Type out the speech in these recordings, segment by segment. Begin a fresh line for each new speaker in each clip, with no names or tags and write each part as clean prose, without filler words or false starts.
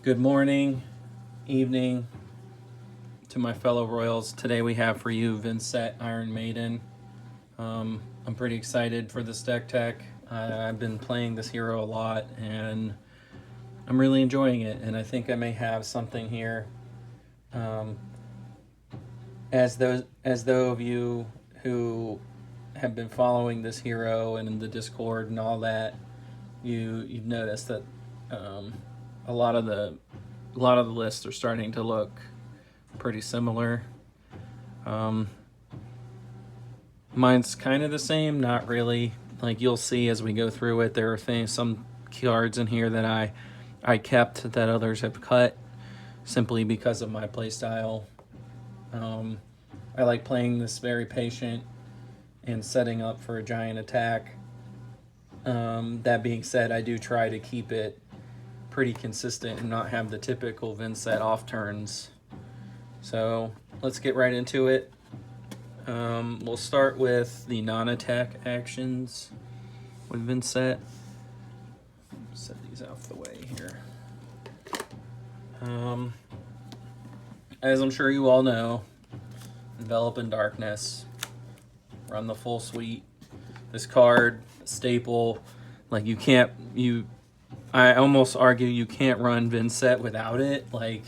Good morning, evening to my fellow Royals. Today we have for you Vynnset Iron Maiden. I'm pretty excited for this deck tech. I've been playing this hero a lot and I'm really enjoying it, and I think I may have something here. As those of you who have been following this hero and in the Discord and all that, you've noticed that a lot of the lists are starting to look pretty similar. Mine's kind of the same, not really. Like you'll see as we go through it, there are some cards in here that I kept that others have cut simply because of my playstyle. I like playing this very patient and setting up for a giant attack. That being said, I do try to keep it pretty consistent and not have the typical Vynnset off turns. So let's get right into it. We'll start with the non-attack actions with Vynnset. Set these out of the way here. As I'm sure you all know, Envelop in Darkness, run the full suite. This card, staple, like I almost argue you can't run Vynnset without it. Like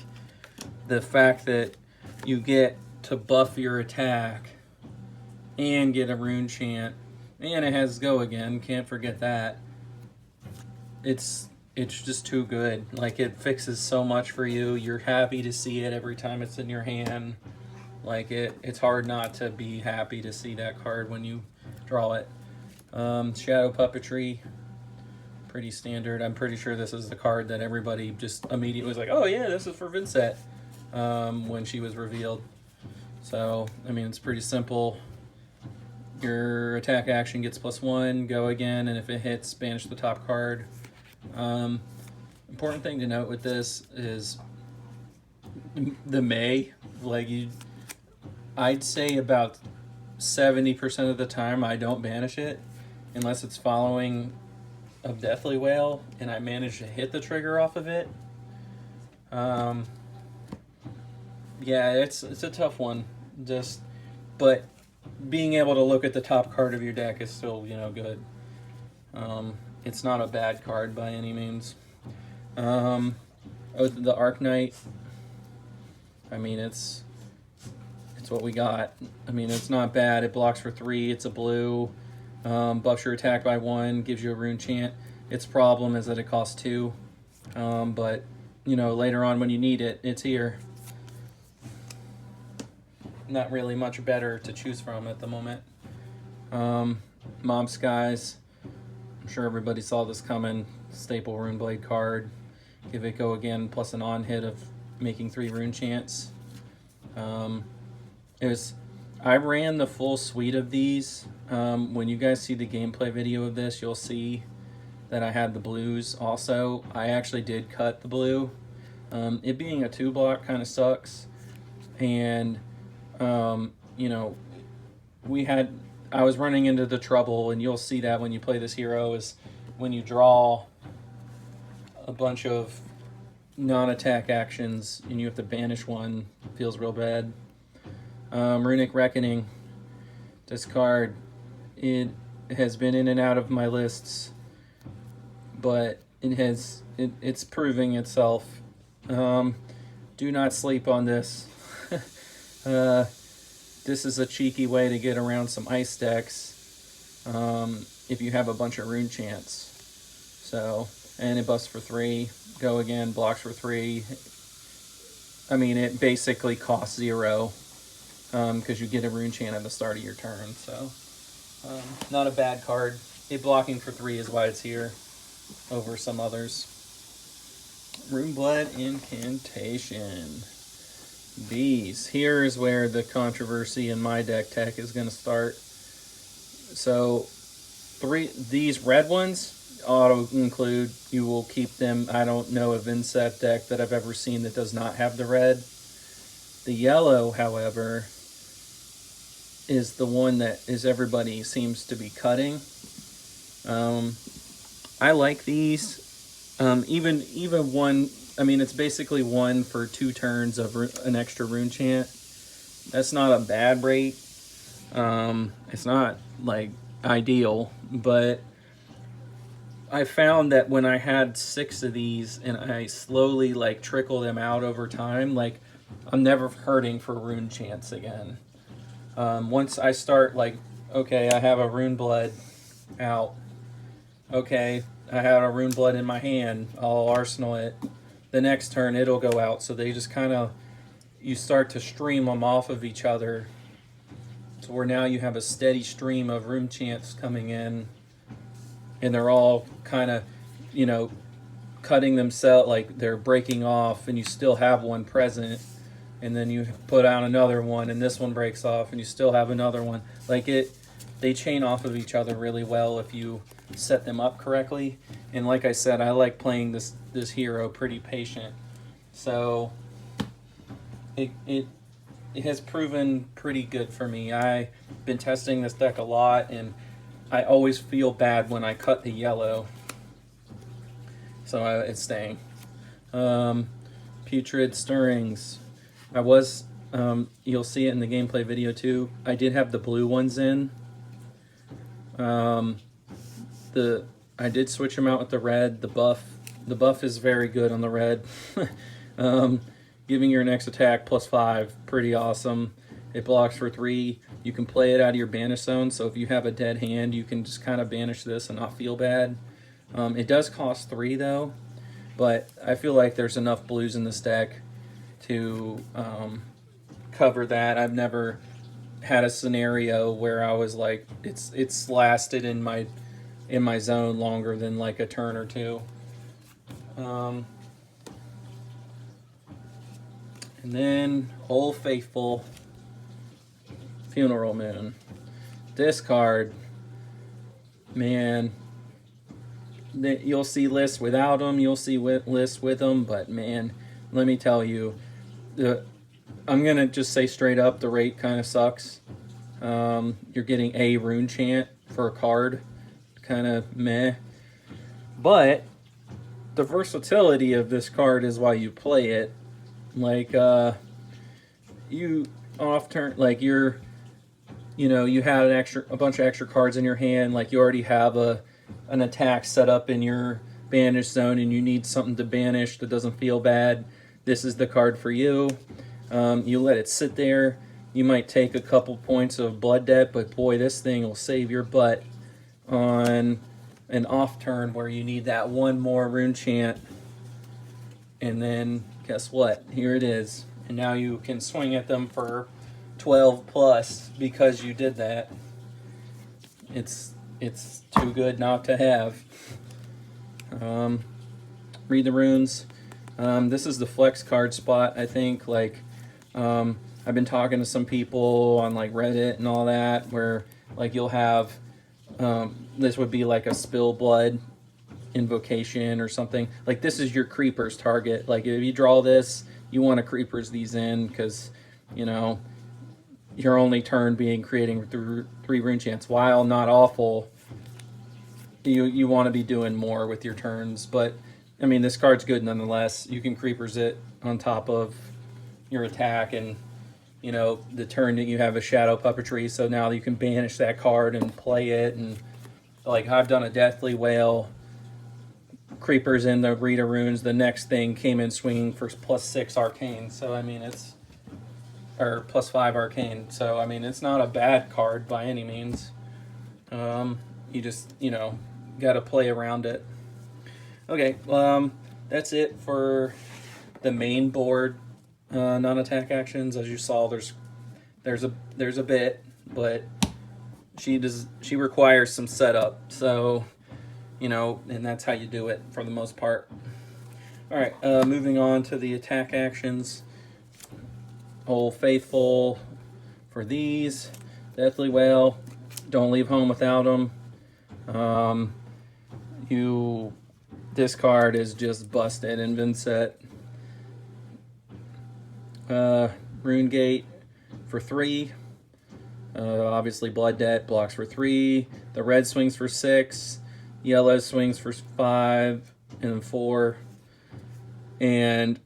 the fact that you get to buff your attack and get a rune chant, and it has go again, can't forget that. It's just too good. Like it fixes so much for you. You're happy to see it every time it's in your hand. Like it's hard not to be happy to see that card when you draw it. Shadow Puppetry, pretty standard. I'm pretty sure this is the card that everybody just immediately was like, oh yeah, this is for Vynnset, when she was revealed. So, I mean, it's pretty simple. Your attack action gets +1, go again, and if it hits, banish the top card. Important thing to note with this is the May. Like I'd say about 70% of the time I don't banish it unless it's following a Deathly Wail and I manage to hit the trigger off of it. Yeah, it's a tough one. But being able to look at the top card of your deck is still, good. It's not a bad card by any means. The Arc Knight, I mean, it's what we got. I mean, it's not bad. It blocks for 3. It's a blue. Buffs your attack by 1. Gives you a rune chant. Its problem is that it costs 2. But, later on when you need it, it's here. Not really much better to choose from at the moment. Mob Skies. I'm sure everybody saw this coming. Staple Runeblade card. Give it go again, plus an on hit of making 3 rune chants. I ran the full suite of these. When you guys see the gameplay video of this, you'll see that I had the blues also. I actually did cut the blue. It being a 2-block kind of sucks. And, I was running into the trouble, and you'll see that when you play this hero, is when you draw a bunch of non-attack actions and you have to banish one, it feels real bad. Runic Reckoning, this card, it has been in and out of my lists, but it's proving itself. Do not sleep on this. This is a cheeky way to get around some ice decks if you have a bunch of rune chants. So, and it buffs for 3, go again, blocks for 3. I mean, it basically costs 0 because you get a rune chant at the start of your turn. So, not a bad card. It blocking for 3 is why it's here over some others. Runeblood Incantation. Bees. Here's where the controversy in my deck tech is going to start. So, these red ones, auto include, you will keep them. I don't know a Vynnset deck that I've ever seen that does not have the red. The yellow, however, is the one that everybody seems to be cutting. I like these. Even one I mean, it's basically 1 for 2 turns of an extra rune chant. That's not a bad rate. It's not like ideal, but I found that when I had 6 of these and I slowly like trickle them out over time, like I'm never hurting for rune chants again. Once I start like, okay, I have a rune blood out. Okay, I have a rune blood in my hand. I'll arsenal it. The next turn it'll go out. So they just kind of, you start to stream them off of each other. So where now you have a steady stream of rune chants coming in, and they're all kind of, you know, cutting themselves, like they're breaking off, and you still have one present, and then you put out another one, and this one breaks off, and you still have another one. Like they chain off of each other really well if you set them up correctly. And like I said, I like playing this hero pretty patient, so it has proven pretty good for me. I've been testing this deck a lot, and I always feel bad when I cut the yellow, so it's staying. Putrid Stirrings. I was, you'll see it in the gameplay video too. I did have the blue ones in. I did switch them out with the red. The buff is very good on the red. Giving your next attack +5, pretty awesome. It blocks for 3. You can play it out of your banish zone, so if you have a dead hand, you can just kind of banish this and not feel bad. It does cost 3 though, but I feel like there's enough blues in this deck to cover that. I've never had a scenario where I was like, it's lasted in my zone longer than like a turn or 2. And then Old Faithful Funeral Moon. This card, man, you'll see lists without them, you'll see lists with them, but man, let me tell you, I'm gonna just say straight up, the rate kind of sucks. You're getting a rune chant for a card, kind of meh. But the versatility of this card is why you play it. Like you off turn, like you had a bunch of extra cards in your hand, like you already have an attack set up in your banish zone, and you need something to banish that doesn't feel bad. This is the card for you. You let it sit there. You might take a couple points of blood debt, but boy, this thing will save your butt on an off turn where you need that one more rune chant. And then guess what? Here it is. And now you can swing at them for 12 plus because you did that. It's too good not to have. Read the runes. This is the flex card spot, I think. Like, I've been talking to some people on like Reddit and all that, where like you'll have, this would be like a spill blood invocation or something. Like this is your creepers target. Like if you draw this, you want to creepers these in, because your only turn being creating 3 rune chants. While not awful, you want to be doing more with your turns. But I mean, this card's good nonetheless. You can creepers it on top of your attack, and the turn that you have a shadow puppetry, so now you can banish that card and play it. And like I've done a Deathly Wail, creepers in the Rita runes, the next thing came in swinging for +6 arcane. So I mean, or +5 arcane. So I mean, it's not a bad card by any means. You just got to play around it. Okay, that's it for the main board non-attack actions. As you saw, there's a bit, but she requires some setup. So and that's how you do it for the most part. All right, moving on to the attack actions. Old Faithful for these. Deathly Wail, don't leave home without them. This card is just busted in Vynnset. Rune Gate for 3. Obviously Blood Debt blocks for 3. The red swings for 6. Yellow swings for 5 and 4. And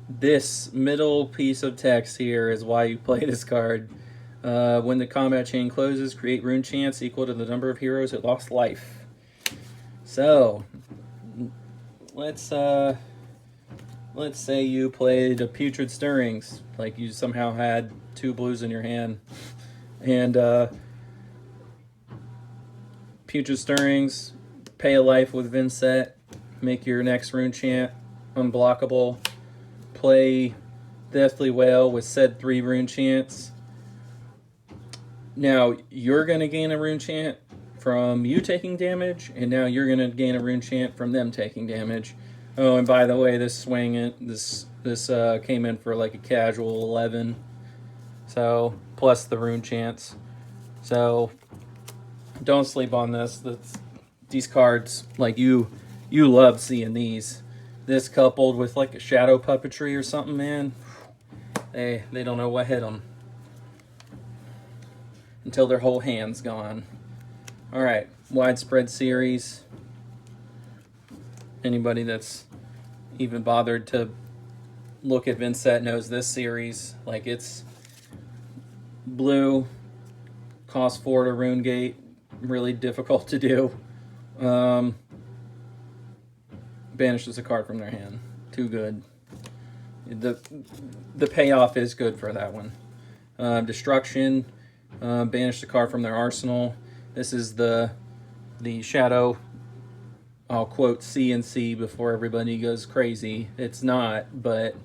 this middle piece of text here is why you play this card. When the combat chain closes, create rune chance equal to the number of heroes that lost life. So, let's say you played a Putrid Stirrings, like you somehow had 2 blues in your hand, and Putrid Stirrings, pay a life with Vynnset, make your next rune chant unblockable, play Deathly Wail with said 3 rune chants. Now you're going to gain a rune chant from you taking damage, and now you're going to gain a rune chant from them taking damage. Oh, and by the way, this came in for like a casual 11, so plus the rune chants. So don't sleep on this. These cards, like you love seeing these. This coupled with like a shadow puppetry or something, man. They don't know what hit them until their whole hand's gone. All right, widespread series. Anybody that's even bothered to look at Vynnset knows this series. Like, it's blue, cost 4 to rune gate, really difficult to do. Banishes a card from their hand. Too good. The payoff is good for that one. Destruction, banish the card from their arsenal. This is the shadow. I'll quote C&C before everybody goes crazy. It's not, but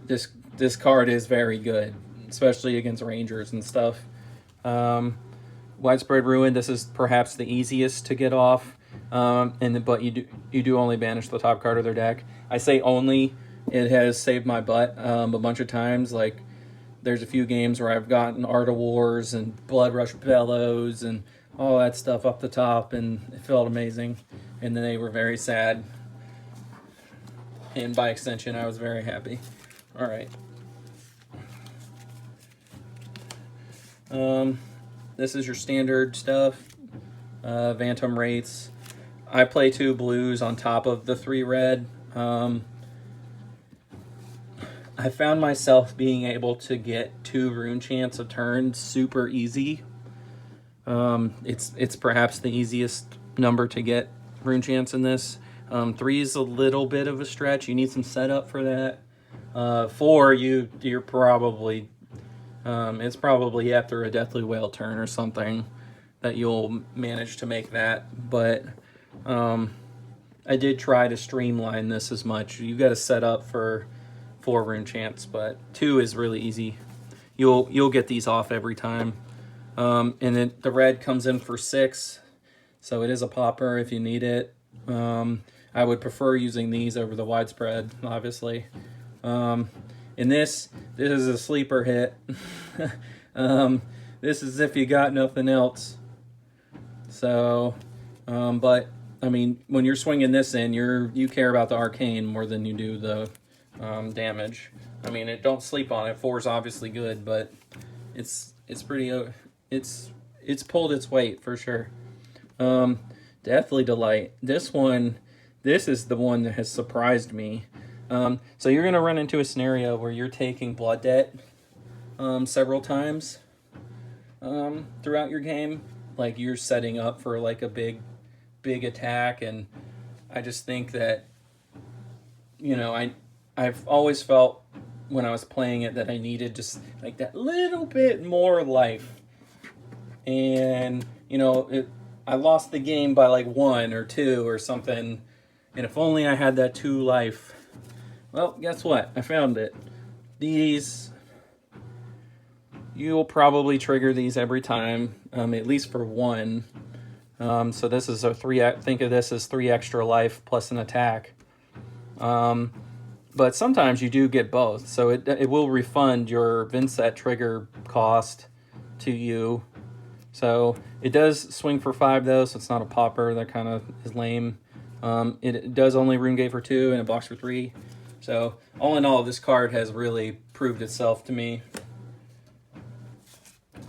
this card is very good, especially against rangers and stuff. Widespread Ruin. This is perhaps the easiest to get off. But you do only banish the top card of their deck. I say only. It has saved my butt a bunch of times. Like, there's a few games where I've gotten Art of Wars and Blood Rush Bellows and all that stuff up the top, and it felt amazing. And then they were very sad. And by extension, I was very happy. All right. This is your standard stuff. Phantom Rates. I play 2 blues on top of the 3 red. I found myself being able to get 2 rune chants a turn super easy. It's perhaps the easiest number to get rune chants in this. 3 is a little bit of a stretch. You need some setup for that. 4, you're probably it's probably after a Deathly Wail turn or something that you'll manage to make that. But I did try to streamline this as much. You got to set up for 4 rune chants, but 2 is really easy. You'll get these off every time. And then the red comes in for 6, so it is a popper if you need it. I would prefer using these over the widespread, obviously. And this is a sleeper hit. This is if you got nothing else. So, but I mean, when you're swinging this in, you care about the arcane more than you do the damage. I mean, don't sleep on it. 4 is obviously good, but it's pretty. It's pulled its weight for sure. Deathly Delight. This is the one that has surprised me. So you're gonna run into a scenario where you're taking blood debt several times throughout your game. Like, you're setting up for like a big attack, and I just think that, you know, I've always felt when I was playing it that I needed just like that little bit more life. And, you know, I lost the game by like 1 or 2 or something, and if only I had that 2 life. Well, guess what? I found it. These, you'll probably trigger these every time, at least for 1. So this is a 3. Think of this as 3 extra life plus an attack. But sometimes you do get both, so it will refund your Vynnset trigger cost to you. So it does swing for 5 though, so it's not a popper. That kind of is lame. It does only rune gate for 2 and it blocks for 3. So all in all, this card has really proved itself to me.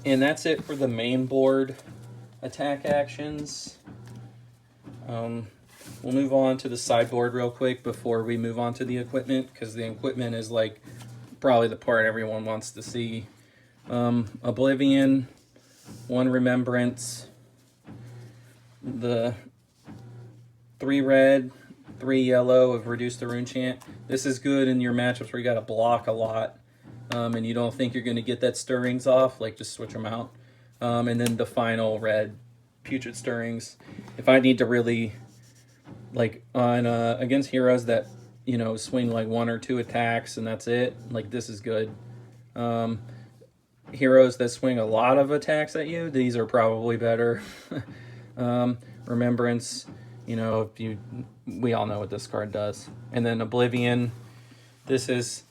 And that's it for the main board attack actions. we'll move on to the sideboard real quick before we move on to the equipment, because the equipment is like probably the part everyone wants to see. Oblivion, 1 Remembrance, the 3 red, 3 yellow of Reduce the Rune Chant. This is good in your matchups where you got to block a lot, and you don't think you're going to get that Stirrings off, like just switch them out. And then the final red, Putrid Stirrings. If I need to really, like on against heroes that, you know, swing like 1 or 2 attacks and that's it, like this is good. Heroes that swing a lot of attacks at you, these are probably better. Remembrance, you know, we all know what this card does. And then Oblivion, this is,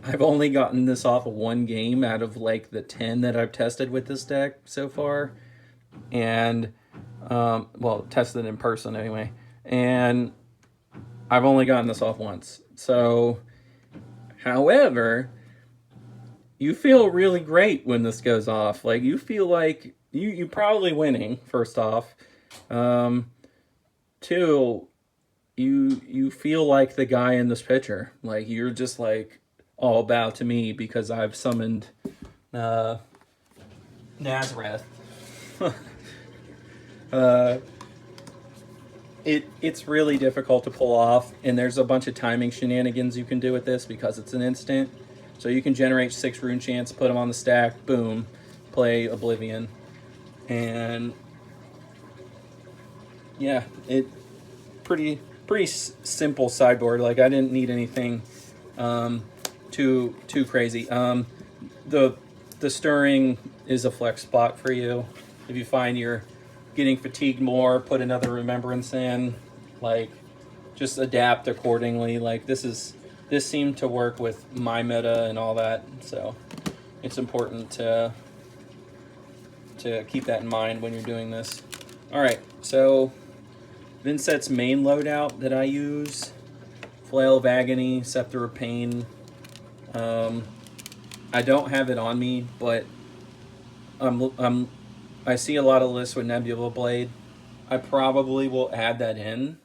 I've only gotten this off of 1 game out of like the 10 that I've tested with this deck so far. And, well, tested in person anyway. And I've only gotten this off once. So, however, you feel really great when this goes off. Like, you feel like you're probably winning, first off. 2, you feel like the guy in this picture. Like, you're just like, all bow to me because I've summoned Nazareth. It's really difficult to pull off, and there's a bunch of timing shenanigans you can do with this because it's an instant. So you can generate 6 rune chants, put them on the stack, boom, play Oblivion. And yeah, it pretty simple sideboard. Like, I didn't need anything too crazy. The stirring is a flex spot for you. If you find you're getting fatigued more, put another remembrance in. Like, just adapt accordingly. Like, this seemed to work with my meta and all that, so it's important to keep that in mind when you're doing this. All right, so Vynnset's main loadout that I use: Flail of Agony, Scepter of Pain. I don't have it on me, but I see a lot of lists with Nebula Blade. I probably will add that in.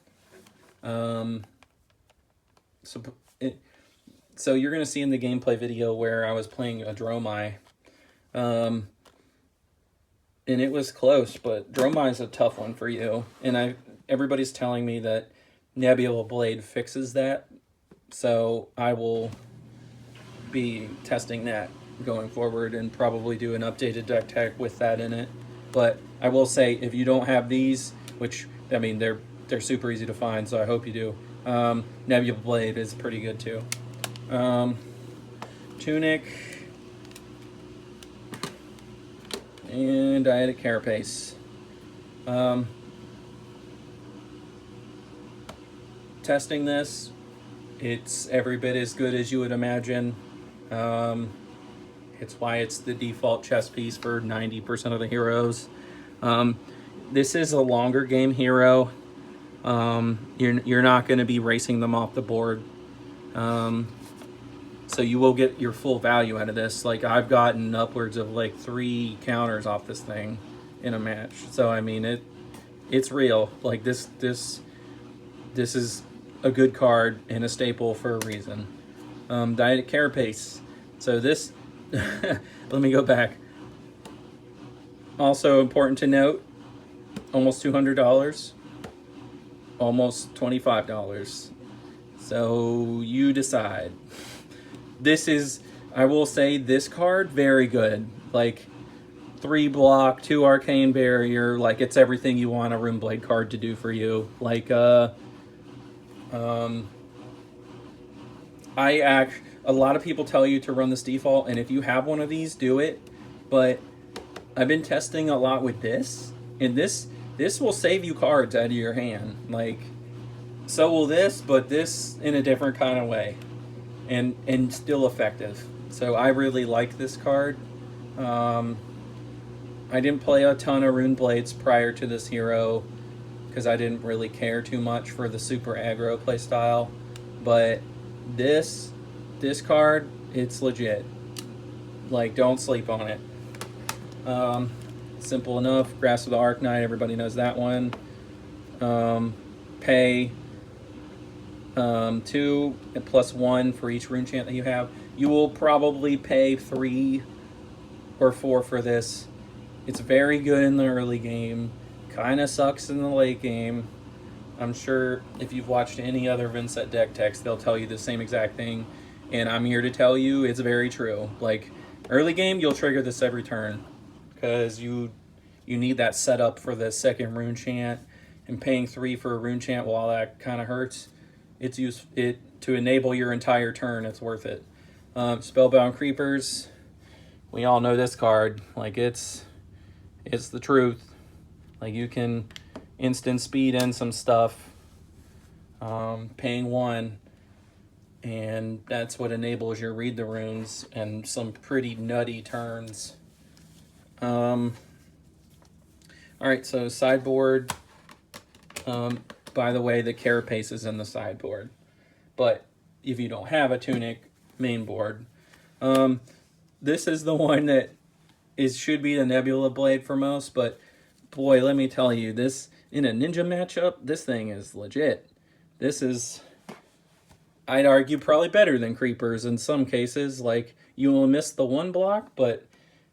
So you're going to see in the gameplay video where I was playing a Dromai. And it was close, but Dromai is a tough one for you. And everybody's telling me that Nebula Blade fixes that. So I will be testing that going forward and probably do an updated deck tech with that in it. But I will say, if you don't have these, which, I mean, they're super easy to find, so I hope you do. Nebula Blade is pretty good too. Tunic, and Dietic Carapace. Testing this, it's every bit as good as you would imagine. It's why it's the default chess piece for 90% of the heroes. This is a longer game hero. You're not going to be racing them off the board. So you will get your full value out of this. Like, I've gotten upwards of like 3 counters off this thing in a match. So I mean, it's real. Like, this is a good card and a staple for a reason. Dietic Carapace. So this, let me go back. Also important to note, almost $200, almost $25. So you decide. This is, I will say, this card, very good. Like, 3 block, 2 arcane barrier, like, it's everything you want a Runeblade card to do for you. Like, a lot of people tell you to run this default, and if you have one of these, do it. But I've been testing a lot with this, and this will save you cards out of your hand. Like, so will this, but this in a different kind of way, and still effective. So I really like this card. I didn't play a ton of Runeblades prior to this hero because I didn't really care too much for the super aggro playstyle, but this card, it's legit. Like, don't sleep on it. Simple enough. Grasp of the Arcanite, everybody knows that one. pay 2 and plus 1 for each rune chant that you have. You will probably pay 3 or 4 for this. It's very good in the early game, kind of sucks in the late game. I'm sure if you've watched any other Vynnset deck text, they'll tell you the same exact thing. And I'm here to tell you it's very true. Like, early game, you'll trigger this every turn because you need that setup for the second rune chant. And paying 3 for a rune chant, while that kind of hurts, it's to enable your entire turn. It's worth it. Spellbound Creepers. We all know this card. Like, it's the truth. Like, you can instant speed in some stuff, paying 1, and that's what enables your read the runes and some pretty nutty turns. All right, so sideboard. By the way, the carapace is in the sideboard, but if you don't have a Tunic main board, this is the one that should be the Nebula Blade for most, but boy, let me tell you, this in a ninja matchup, this thing is legit. This is, I'd argue, probably better than Creepers in some cases. Like, you will miss the 1 block, but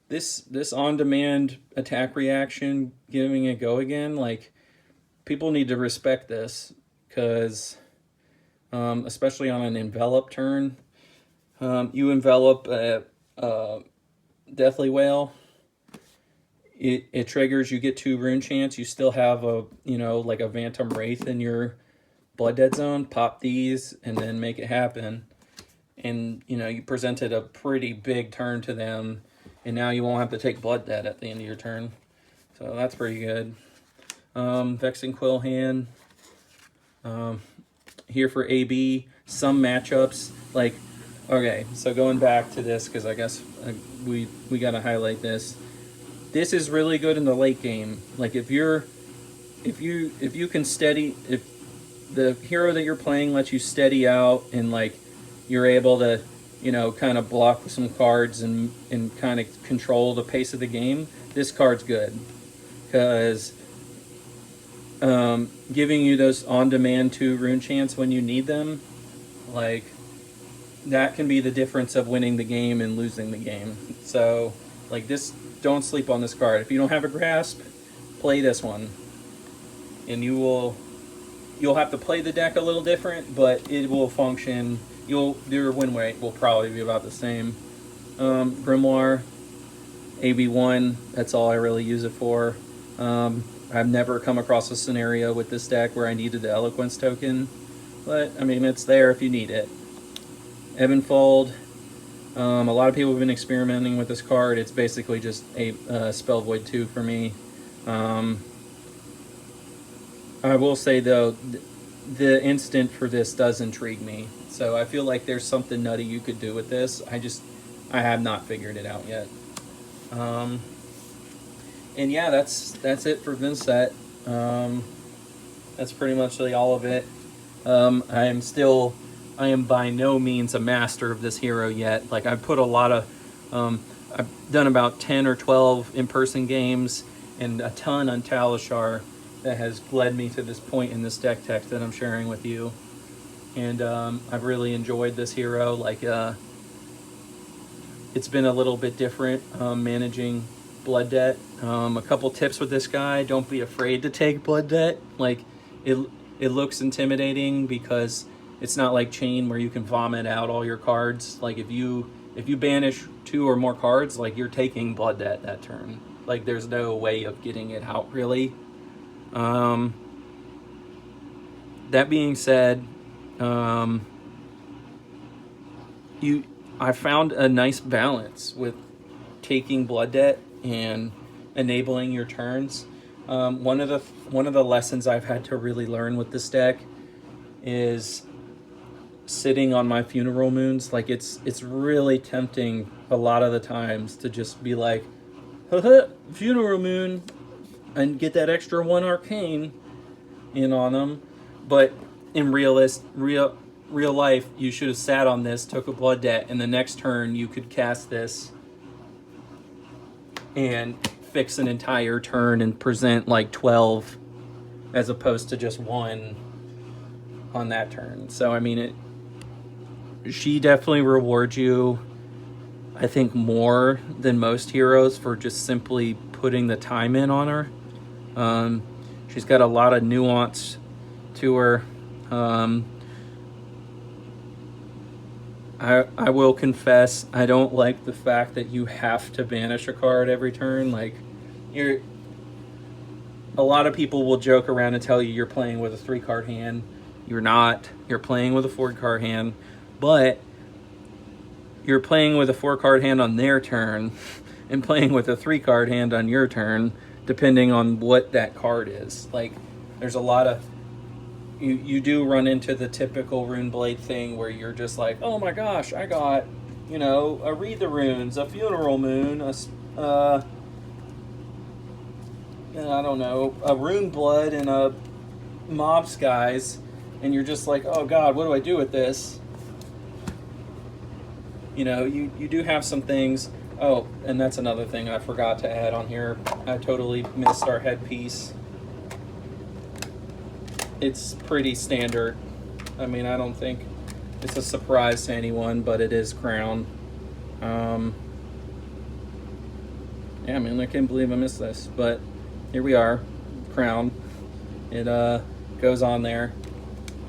this on-demand attack reaction, giving it go again, like, people need to respect this, because especially on an envelop turn, you envelop a Deathly Whale. It triggers, you get 2 rune chants, you still have like a Phantom Wraith in your Blood Dead zone, pop these, and then make it happen. And, you presented a pretty big turn to them, and now you won't have to take Blood Dead at the end of your turn. So that's pretty good. Vexing Quill Hand. Here for AB, some matchups, like, okay, so going back to this, because I guess we got to highlight this. This is really good in the late game. Like, if you can steady, if the hero that you're playing lets you steady out and, like, you're able to, kind of block with some cards and kind of control the pace of the game, this card's good. Because giving you those on-demand 2 rune chants when you need them, like, that can be the difference of winning the game and losing the game. So, like, this, don't sleep on this card. If you don't have a grasp, play this one. And you'll have to play the deck a little different, but it will function. Your win rate will probably be about the same. Grimoire, AB1, that's all I really use it for. I've never come across a scenario with this deck where I needed the Eloquence token, but, I mean, it's there if you need it. Evanfold. A lot of people have been experimenting with this card. It's basically just a Spell Void 2 for me. I will say, though, the instant for this does intrigue me. So I feel like there's something nutty you could do with this. I have not figured it out yet. And yeah, that's it for Vynnset. That's pretty much all of it. I am by no means a master of this hero yet. Like, I've put a lot of, I've done about 10 or 12 in-person games and a ton on Talishar that has led me to this point in this deck tech that I'm sharing with you. And I've really enjoyed this hero. Like, it's been a little bit different managing Blood Debt. A couple tips with this guy: don't be afraid to take Blood Debt. Like, it looks intimidating because it's not like Chain where you can vomit out all your cards. Like, if you banish 2 or more cards, like, you're taking Blood Debt that turn. Like, there's no way of getting it out, really. That being said, I found a nice balance with taking Blood Debt and enabling your turns. One of the lessons I've had to really learn with this deck is sitting on my funeral moons. Like, it's really tempting a lot of the times to just be like, haha, funeral moon, and get that extra 1 arcane in on them. But in real life, you should have sat on this, took a Blood Debt, and the next turn you could cast this and fix an entire turn and present like 12 as opposed to just one on that turn. So I mean, she definitely rewards you, I think, more than most heroes for just simply putting the time in on her. She's got a lot of nuance to her. I will confess, I don't like the fact that you have to banish a card every turn. Like, a lot of people will joke around and tell you you're playing with a 3-card hand. You're not. You're playing with a 4-card hand, but you're playing with a 4-card hand on their turn and playing with a 3-card hand on your turn, depending on what that card is. Like, there's a lot of... You do run into the typical Runeblade thing where you're just like, oh my gosh, I got, you know, a Read the Runes, a Funeral Moon, I don't know, a Rune Blood and a Mob Skies, and you're just like, oh god, what do I do with this? You know, you do have some things. Oh, and that's another thing I forgot to add on here. I totally missed our headpiece. It's pretty standard. I mean, I don't think it's a surprise to anyone, but it is crown. Yeah, I mean, I can't believe I missed this, but here we are, crown. It goes on there,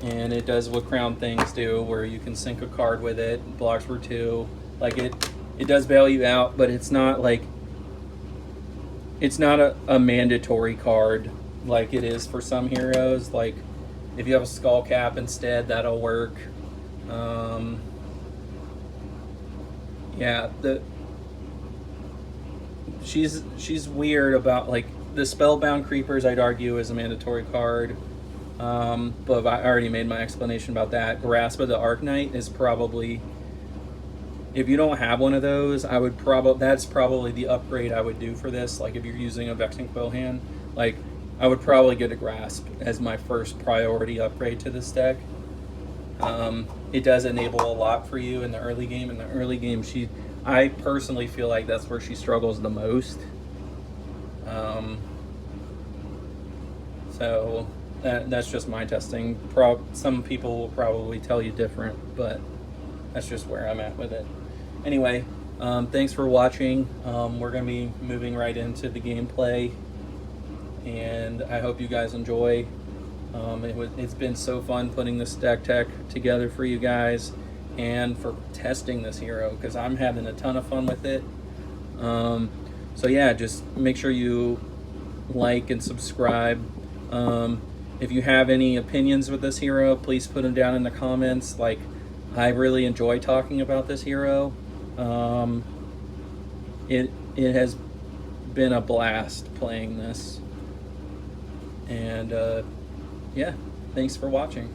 and it does what crown things do, where you can sync a card with it, blocks for 2. Like, it does bail you out, but it's not like, it's not a mandatory card like it is for some heroes. Like, if you have a skull cap instead, that'll work. Yeah, she's weird about, like, the Spellbound Creepers, I'd argue, is a mandatory card. But I already made my explanation about that. Grasp of the Arknight is probably, if you don't have one of those, I would that's probably the upgrade I would do for this. Like, if you're using a Vexing Quill hand, like, I would probably get a Grasp as my first priority upgrade to this deck. It does enable a lot for you in the early game. In the early game, I personally feel like that's where she struggles the most. So that's just my testing. Some people will probably tell you different, but that's just where I'm at with it. Anyway, thanks for watching. We're going to be moving right into the gameplay, and I hope you guys enjoy. It's been so fun putting this deck tech together for you guys and for testing this hero, because I'm having a ton of fun with it. So yeah, just make sure you like and subscribe. If you have any opinions with this hero, please put them down in the comments. Like, I really enjoy talking about this hero. It has been a blast playing this. And yeah, thanks for watching.